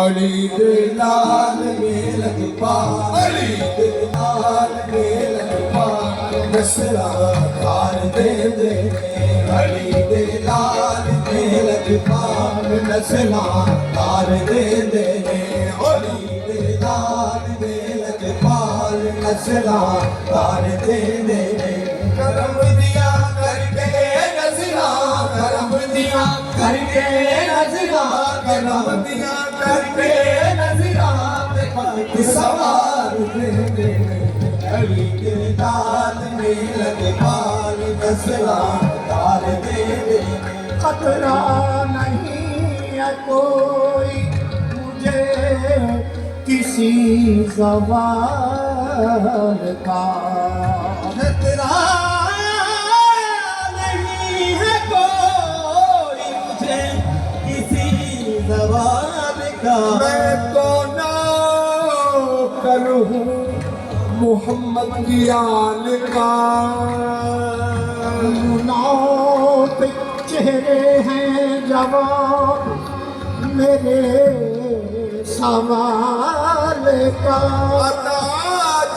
अली दे लाल मेलक पाल अली दे लाल मेलक पाल नसला तार दे दे अली दे लाल मेलक पाल नसला तार दे दे अली दे लाल मेलक पाल नसला तार दे दे करम दिया करके नजरा करम दिया करके नजरा करम दिया करके नजरा सवार दे दे अली के लाल मेलक पाल नसला तार दे दे खतरा नहीं है कोई मुझे किसी ज़वाल का खतरा नहीं है कोई मुझे किसी सवाल का मैं तो ना करूँ मोहम्मद की आन का नाव पे चेहरे हैं जवाब मेरे सवाल का।